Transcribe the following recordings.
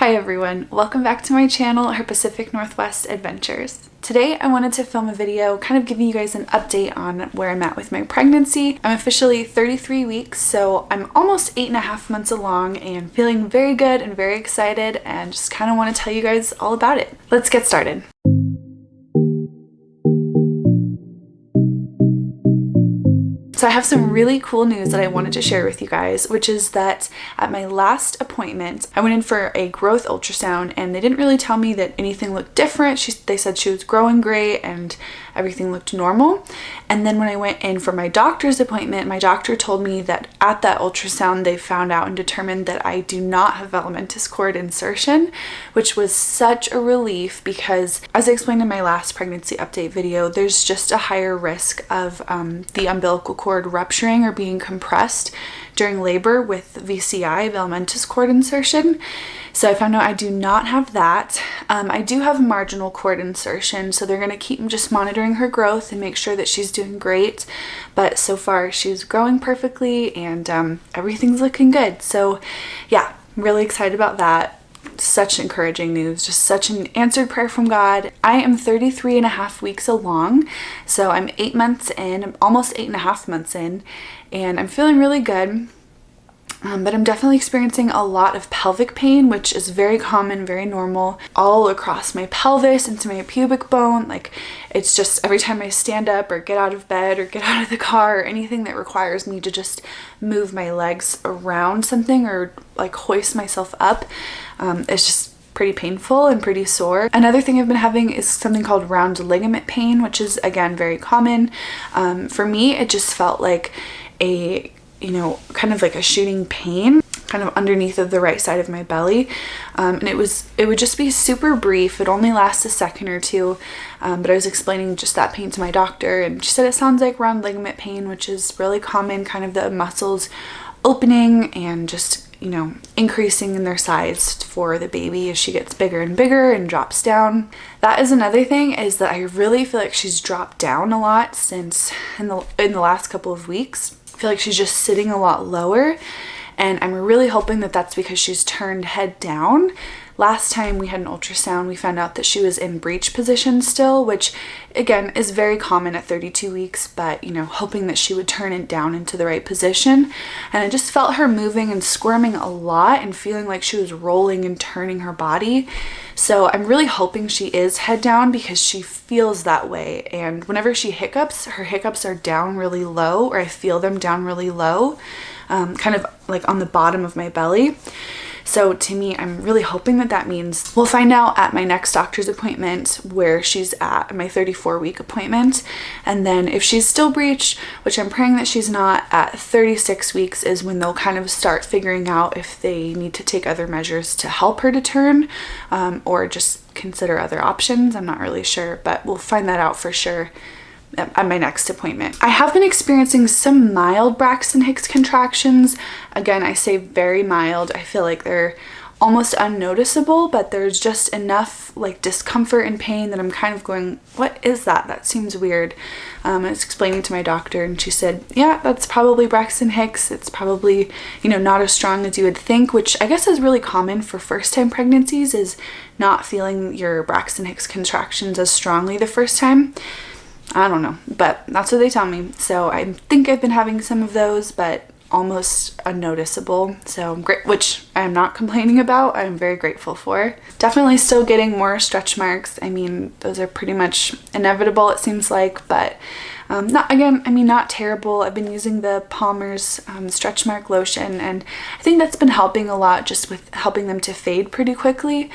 Hi everyone, welcome back to my channel, Her Pacific Northwest Adventures. Today I wanted to film a video kind of giving you guys an update on where I'm at with my pregnancy. I'm officially 33 weeks, so I'm almost 8.5 months along and feeling very good and very excited and just kind of want to tell you guys all about it. Let's get started. So I have some really cool news that I wanted to share with you guys, which is that at my last appointment, I went in for a growth ultrasound and they didn't really tell me that anything looked different. They said she was growing great and everything looked normal. And then when I went in for my doctor's appointment, my doctor told me that at that ultrasound, they found out and determined that I do not have developmental cord insertion, which was such a relief because, as I explained in my last pregnancy update video, there's just a higher risk of the umbilical cord rupturing or being compressed during labor with VCI, developmental cord insertion. So I found out I do not have that. I do have marginal cord insertion, so they're going to keep just monitoring her growth and make sure that she's doing great. But so far she's growing perfectly and everything's looking good. So yeah, I'm really excited about that. Such encouraging news, just such an answered prayer from God. I am 33.5 weeks along, so I'm 8 months in, I'm almost 8.5 months in, and I'm feeling really good. But I'm definitely experiencing a lot of pelvic pain, which is very common, very normal, all across my pelvis, into my pubic bone. Like, it's just every time I stand up or get out of bed or get out of the car or anything that requires me to just move my legs around something or like hoist myself up, it's just pretty painful and pretty sore. Another thing I've been having is something called round ligament pain, which is again very common. For me, it just felt like a kind of like a shooting pain kind of underneath of the right side of my belly, and it would just be super brief. It only lasts a second or two, but I was explaining just that pain to my doctor and she said it sounds like round ligament pain, which is really common, kind of the muscles opening and just increasing in their size for the baby as she gets bigger and bigger and drops down. That is another thing, is that I really feel like she's dropped down a lot since in the last couple of weeks. I feel like she's just sitting a lot lower, and I'm really hoping that that's because she's turned head down. Last time we had an ultrasound, we found out that she was in breech position still, which again is very common at 32 weeks, but hoping that she would turn it down into the right position. And I just felt her moving and squirming a lot and feeling like she was rolling and turning her body. So I'm really hoping she is head down because she feels that way. And whenever she hiccups, her hiccups are down really low, or I feel them down really low, kind of like on the bottom of my belly. So to me, I'm really hoping that that means we'll find out at my next doctor's appointment where she's at my 34-week appointment. And then if she's still breech, which I'm praying that she's not, at 36 weeks is when they'll kind of start figuring out if they need to take other measures to help her to turn, or just consider other options. I'm not really sure, but we'll find that out for sure at my next appointment. I have been experiencing some mild Braxton Hicks contractions. Again, I say very mild. I feel like they're almost unnoticeable, but there's just enough like discomfort and pain that I'm kind of going, what is that? That seems weird. I was explaining to my doctor and she said, yeah, that's probably Braxton Hicks. It's probably, not as strong as you would think, which I guess is really common for first-time pregnancies, is not feeling your Braxton Hicks contractions as strongly the first time. I don't know, but that's what they tell me. So I think I've been having some of those, but almost unnoticeable. So great, which I am not complaining about. I'm very grateful for. Definitely still getting more stretch marks. I mean, those are pretty much inevitable, it seems like, but not terrible. I've been using the Palmer's stretch mark lotion, and I think that's been helping a lot, just with helping them to fade pretty quickly.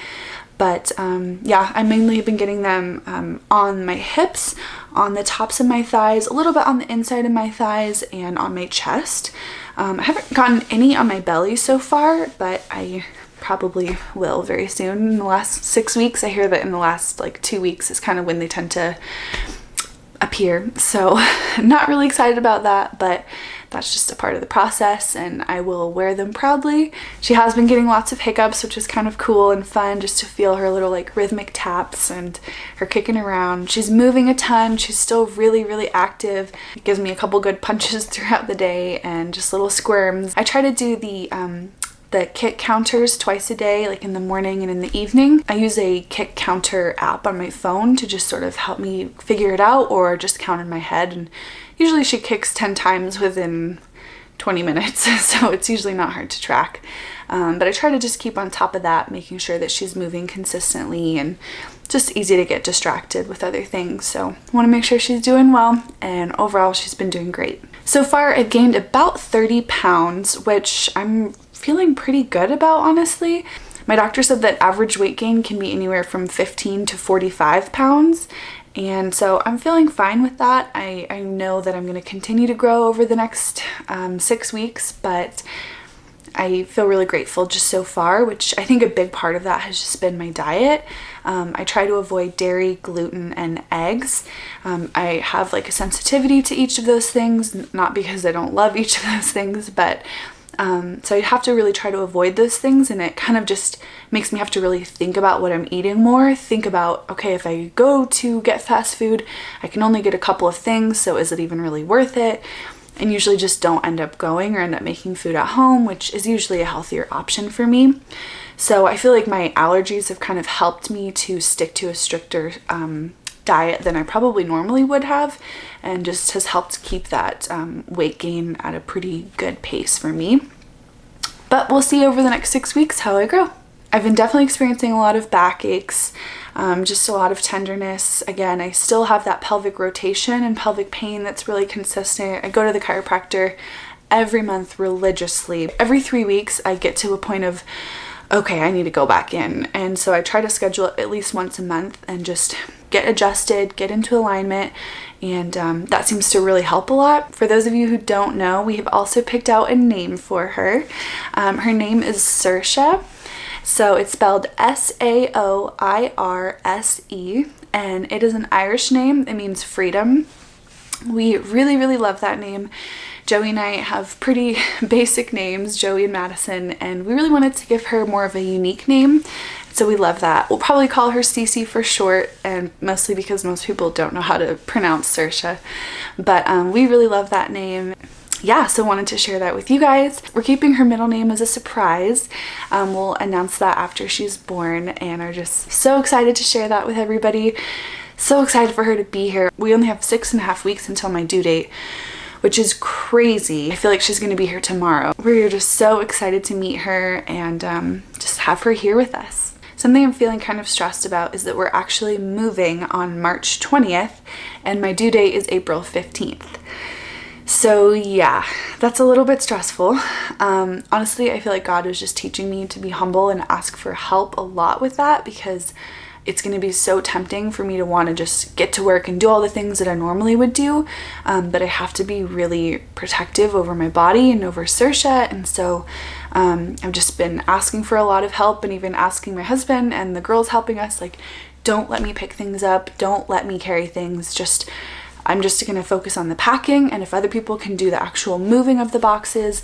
But yeah, I mainly have been getting them on my hips, on the tops of my thighs, a little bit on the inside of my thighs, and on my chest. I haven't gotten any on my belly so far, but I probably will very soon. In the last 6 weeks, I hear that in the last 2 weeks is kind of when they tend to appear. So not really excited about that, but that's just a part of the process and I will wear them proudly. She has been getting lots of hiccups, which is kind of cool and fun, just to feel her little rhythmic taps and her kicking around. She's moving a ton. She's still really active. It gives me a couple good punches throughout the day and just little squirms. I try to do the the kick counters twice a day, like in the morning and in the evening. I use a kick counter app on my phone to just sort of help me figure it out, or just count in my head. And usually she kicks 10 times within 20 minutes, so it's usually not hard to track. But I try to just keep on top of that, making sure that she's moving consistently, and just easy to get distracted with other things. So I want to make sure she's doing well, and overall she's been doing great. So far I've gained about 30 pounds, which I'm feeling pretty good about, honestly. My doctor said that average weight gain can be anywhere from 15 to 45 pounds. And so I'm feeling fine with that. I know that I'm going to continue to grow over the next 6 weeks, but I feel really grateful just so far, which I think a big part of that has just been my diet. I try to avoid dairy, gluten, and eggs. I have like a sensitivity to each of those things, not because I don't love each of those things, but so I have to really try to avoid those things, and it kind of just makes me have to really think about what I'm eating more. Think about, okay, if I go to get fast food, I can only get a couple of things, so is it even really worth it? And usually just don't end up going, or end up making food at home, which is usually a healthier option for me. So I feel like my allergies have kind of helped me to stick to a stricter diet than I probably normally would have, and just has helped keep that weight gain at a pretty good pace for me. But we'll see over the next 6 weeks how I grow. I've been definitely experiencing a lot of back aches, just a lot of tenderness. Again, I still have that pelvic rotation and pelvic pain that's really consistent. I go to the chiropractor every month religiously. Every 3 weeks I get to a point of, okay, I need to go back in. And so I try to schedule it at least once a month and just get adjusted, get into alignment, and that seems to really help a lot. For those of you who don't know, we have also picked out a name for her. Her name is Saoirse. So it's spelled Saoirse, and it is an Irish name. It means freedom. We really, really love that name. Joey and I have pretty basic names, Joey and Madison, and we really wanted to give her more of a unique name. So we love that. We'll probably call her Cece for short, and mostly because most people don't know how to pronounce Saoirse. But we really love that name. Yeah, so wanted to share that with you guys. We're keeping her middle name as a surprise. We'll announce that after she's born, and are just so excited to share that with everybody. So excited for her to be here. We only have 6.5 weeks until my due date, which is crazy. I feel like she's gonna be here tomorrow. We're just so excited to meet her and just have her here with us. Something I'm feeling kind of stressed about is that we're actually moving on March 20th, and my due date is April 15th. So yeah, that's a little bit stressful. Honestly, I feel like God was just teaching me to be humble and ask for help a lot with that, because it's going to be so tempting for me to want to just get to work and do all the things that I normally would do, but I have to be really protective over my body and over Saoirse. And so I've just been asking for a lot of help, and even asking my husband and the girls helping us, like, don't let me pick things up, don't let me carry things, I'm just going to focus on the packing, and if other people can do the actual moving of the boxes,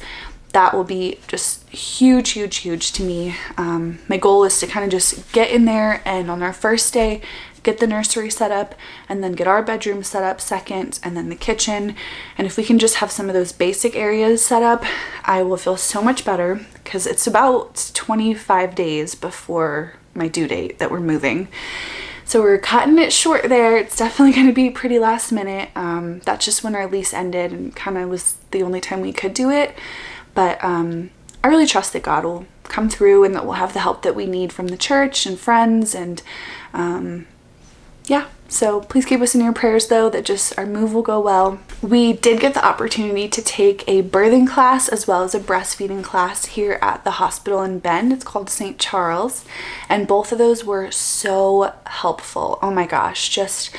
that will be just huge, huge, huge to me. My goal is to kind of just get in there, and on our first day, get the nursery set up, and then get our bedroom set up second, and then the kitchen. And if we can just have some of those basic areas set up, I will feel so much better, because it's about 25 days before my due date that we're moving. So we're cutting it short there. It's definitely going to be pretty last minute. That's just when our lease ended, and kind of was the only time we could do it. But I really trust that God will come through, and that we'll have the help that we need from the church and friends. And yeah, so please keep us in your prayers, though, that just our move will go well. We did get the opportunity to take a birthing class as well as a breastfeeding class here at the hospital in Bend. It's called St. Charles, and both of those were so helpful. Oh my gosh, just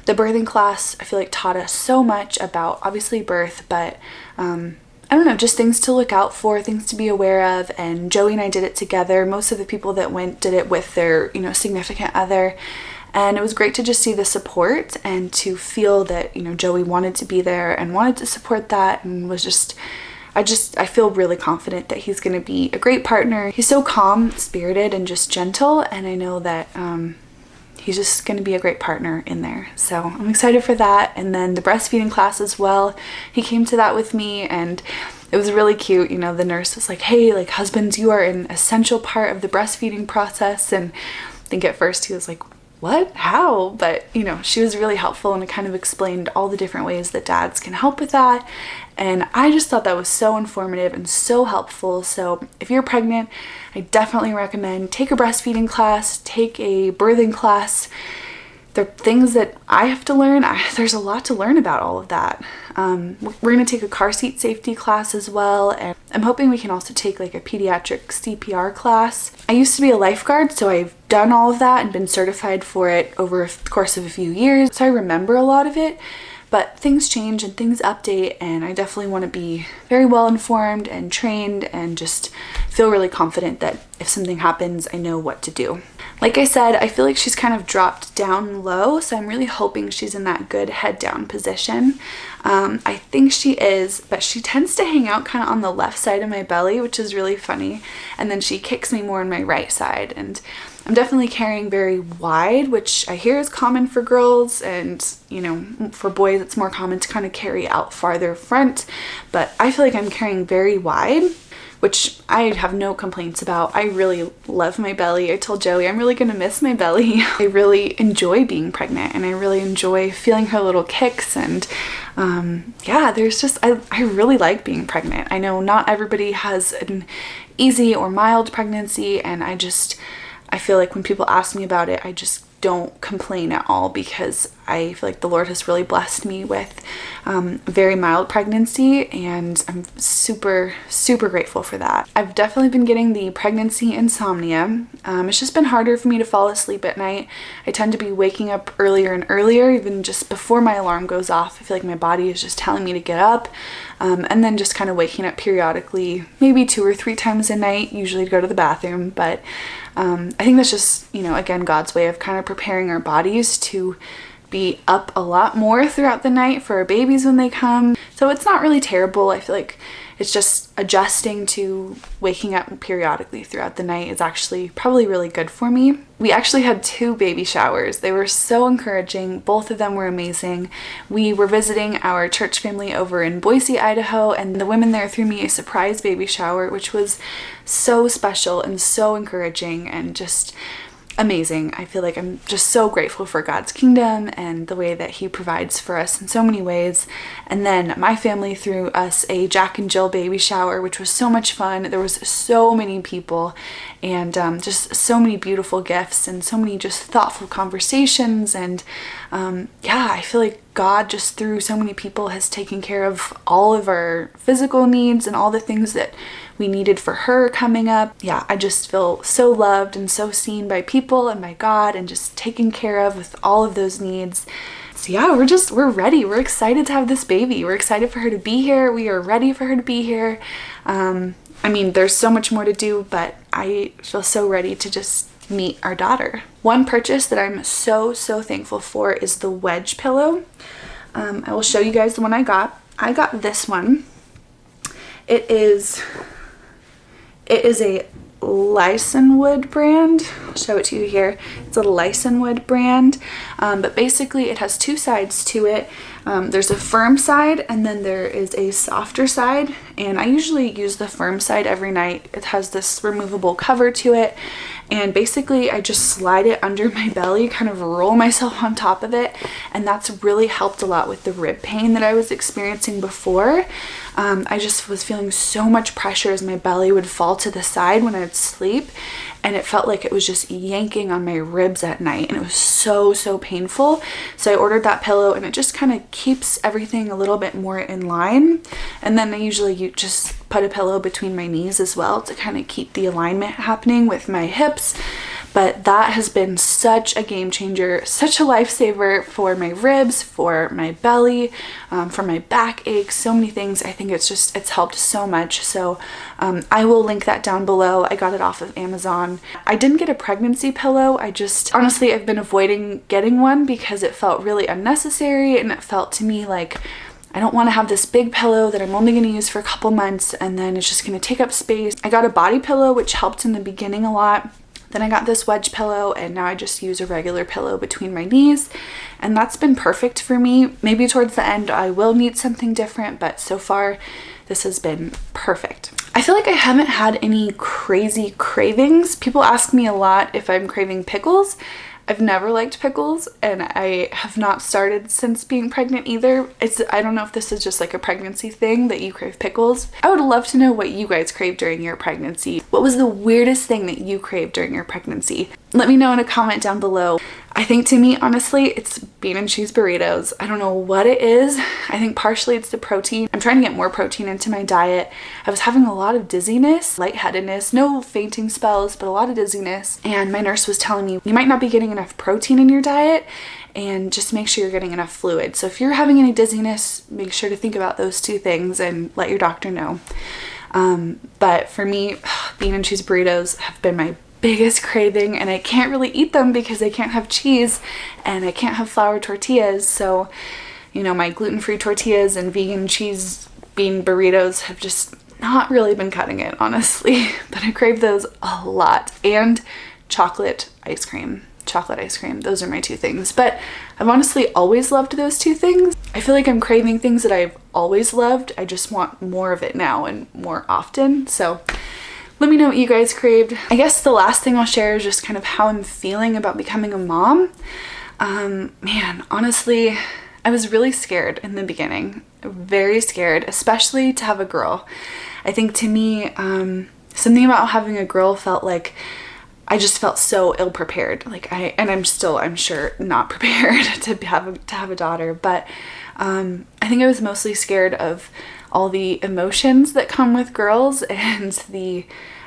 the birthing class, I feel like, taught us so much about obviously birth, but I don't know, just things to look out for, things to be aware of. And Joey and I did it together. Most of the people that went did it with their, significant other. And it was great to just see the support, and to feel that, Joey wanted to be there and wanted to support that, and was just, I feel really confident that he's going to be a great partner. He's so calm, spirited, and just gentle. And I know that he's just going to be a great partner in there. So I'm excited for that. And then the breastfeeding class as well. He came to that with me, and it was really cute. You know, the nurse was like, hey, like husbands, you are an essential part of the breastfeeding process. And I think at first he was like, what? How? But you know, she was really helpful and it kind of explained all the different ways that dads can help with that. And I just thought that was so informative and so helpful. So if you're pregnant, I definitely recommend take a breastfeeding class, take a birthing class. They're things that I have to learn. There's a lot to learn about all of that. We're going to take a car seat safety class as well, and I'm hoping we can also take like a pediatric CPR class. I used to be a lifeguard, so I've done all of that and been certified for it over the course of a few years, so I remember a lot of it. But things change and things update, and I definitely want to be very well informed and trained and just feel really confident that if something happens, I know what to do. Like I said, I feel like she's kind of dropped down low, so I'm really hoping she's in that good head down position. I think she is, but she tends to hang out kind of on the left side of my belly, which is really funny. And then she kicks me more on my right side. And I'm definitely carrying very wide, which I hear is common for girls, and you know, for boys it's more common to kind of carry out farther front, but I feel like I'm carrying very wide, which I have no complaints about. I really love my belly. I told Joey I'm really gonna miss my belly. I really enjoy being pregnant and I really enjoy feeling her little kicks, and yeah, there's just, I really like being pregnant. I know not everybody has an easy or mild pregnancy, and I feel like when people ask me about it, I just don't complain at all, because I feel like the Lord has really blessed me with a very mild pregnancy, and I'm super, super grateful for that. I've definitely been getting the pregnancy insomnia. It's just been harder for me to fall asleep at night. I tend to be waking up earlier and earlier, even just before my alarm goes off. I feel like my body is just telling me to get up, and then just kind of waking up periodically, maybe 2 or 3 times a night, usually to go to the bathroom. But I think that's just, you know, again, God's way of kind of preparing our bodies to be up a lot more throughout the night for our babies when they come. So it's not really terrible. I feel like it's just adjusting to waking up periodically throughout the night is actually probably really good for me. We actually had 2 baby showers. They were so encouraging. Both of them were amazing. We were visiting our church family over in Boise, Idaho, and the women there threw me a surprise baby shower, which was so special and so encouraging and just amazing. I feel like I'm just so grateful for God's kingdom and the way that he provides for us in so many ways. And then my family threw us a Jack and Jill baby shower, which was so much fun. There was so many people, and just so many beautiful gifts and so many just thoughtful conversations. And yeah, I feel like God just through so many people has taken care of all of our physical needs and all the things that we needed for her coming up. Yeah, I just feel so loved and so seen by people and by God, and just taken care of with all of those needs. So yeah, we're ready. We're excited to have this baby. We're excited for her to be here. We are ready for her to be here. I mean, there's so much more to do, but I feel so ready to just meet our daughter. One purchase that I'm so thankful for is the wedge pillow. I will show you guys the one I got. I got this one. It is a Lysonwood brand. I'll show it to you here. It's a Lysonwood brand, but basically it has 2 sides to it. There's a firm side and then there is a softer side, and I usually use the firm side every night. It has this removable cover to it, and basically I just slide it under my belly, kind of roll myself on top of it, and that's really helped a lot with the rib pain that I was experiencing before. I just was feeling so much pressure as my belly would fall to the side when I would sleep, and it felt like it was just yanking on my ribs at night, and it was so painful. So I ordered that pillow, and it just kind of keeps everything a little bit more in line. And then I usually just put a pillow between my knees as well to kind of keep the alignment happening with my hips. But that has been such a game changer, such a lifesaver for my ribs, for my belly, for my back aches, so many things. I think it's helped so much. So I will link that down below. I got it off of Amazon. I didn't get a pregnancy pillow. Honestly, I've been avoiding getting one because it felt really unnecessary, and it felt to me like I don't want to have this big pillow that I'm only going to use for a couple months and then it's just going to take up space. I got a body pillow, which helped in the beginning a lot. Then I got this wedge pillow, and now I just use a regular pillow between my knees, and that's been perfect for me. Maybe towards the end I will need something different, but so far this has been perfect. I feel like I haven't had any crazy cravings. People ask me a lot if I'm craving pickles. I've never liked pickles, and I have not started since being pregnant either. I don't know if this is just like a pregnancy thing that you crave pickles. I would love to know what you guys crave during your pregnancy. What was the weirdest thing that you craved during your pregnancy? Let me know in a comment down below. I think to me, honestly, it's bean and cheese burritos. I don't know what it is. I think partially it's the protein. I'm trying to get more protein into my diet. I was having a lot of dizziness, lightheadedness, no fainting spells, but a lot of dizziness. And my nurse was telling me, you might not be getting enough protein in your diet, and just make sure you're getting enough fluid. So if you're having any dizziness, make sure to think about those two things and let your doctor know. But for me, bean and cheese burritos have been my biggest craving, and I can't really eat them because I can't have cheese and I can't have flour tortillas. So, you know, my gluten-free tortillas and vegan cheese bean burritos have just not really been cutting it, honestly. But I crave those a lot. And chocolate ice cream. Chocolate ice cream. Those are my two things. But I've honestly always loved those two things. I feel like I'm craving things that I've always loved. I just want more of it now and more often. So let me know what you guys craved. I guess the last thing I'll share is just kind of how I'm feeling about becoming a mom. Man, honestly, I was really scared in the beginning. Very scared, especially to have a girl. I think to me, something about having a girl felt like I just felt so ill-prepared. Like I'm sure not prepared to have a daughter, but I think I was mostly scared of all the emotions that come with girls and the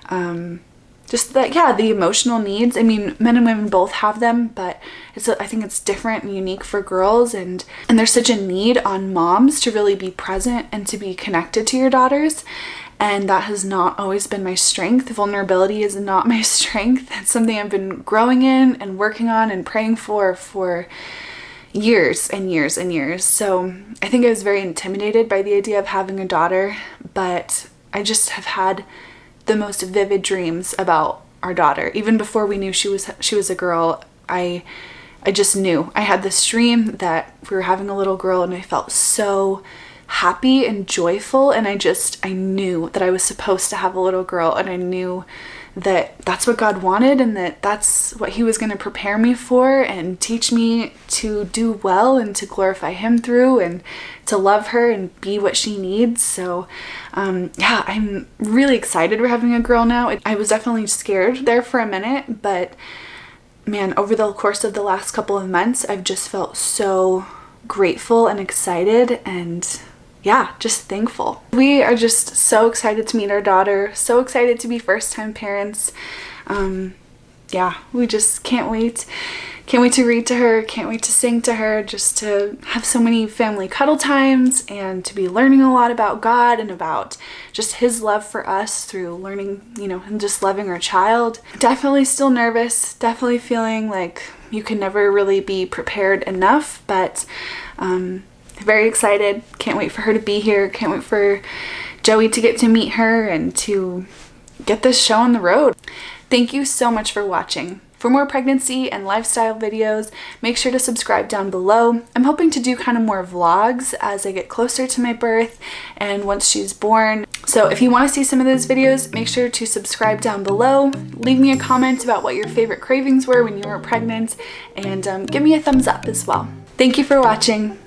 the emotional needs. I mean, men and women both have them, but I think it's different and unique for girls, and there's such a need on moms to really be present and to be connected to your daughters. And that has not always been my strength. Vulnerability is not my strength. It's something I've been growing in and working on and praying for years and years and years. So I think I was very intimidated by the idea of having a daughter, but I just have had the most vivid dreams about our daughter. Even before we knew she was a girl, I just knew. I had this dream that we were having a little girl, and I felt so happy and joyful, and I knew that I was supposed to have a little girl, and I knew that that's what God wanted, and that's what he was going to prepare me for and teach me to do well and to glorify him through and to love her and be what she needs. So yeah, I'm really excited we're having a girl now. I was definitely scared there for a minute, but man, over the course of the last couple of months, I've just felt so grateful and excited, and yeah, just thankful. We are just so excited to meet our daughter, so excited to be first-time parents. Yeah, we just can't wait. Can't wait to read to her, can't wait to sing to her, just to have so many family cuddle times and to be learning a lot about God and about just his love for us through learning, you know, and just loving our child. Definitely still nervous, definitely feeling like you can never really be prepared enough, but very excited. Can't wait for her to be here. Can't wait for Joey to get to meet her and to get this show on the road. Thank you so much for watching. For more pregnancy and lifestyle videos, make sure to subscribe down below. I'm hoping to do kind of more vlogs as I get closer to my birth and once she's born. So if you want to see some of those videos, make sure to subscribe down below. Leave me a comment about what your favorite cravings were when you were pregnant, and give me a thumbs up as well. Thank you for watching.